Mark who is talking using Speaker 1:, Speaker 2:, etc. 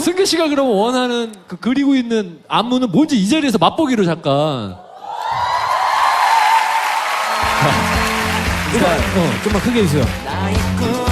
Speaker 1: 승규 씨가 그럼 원하는 그 그리고 있는 안무는 뭔지 이 자리에서 맛보기로 잠깐.
Speaker 2: 좀만 크게 해주세요.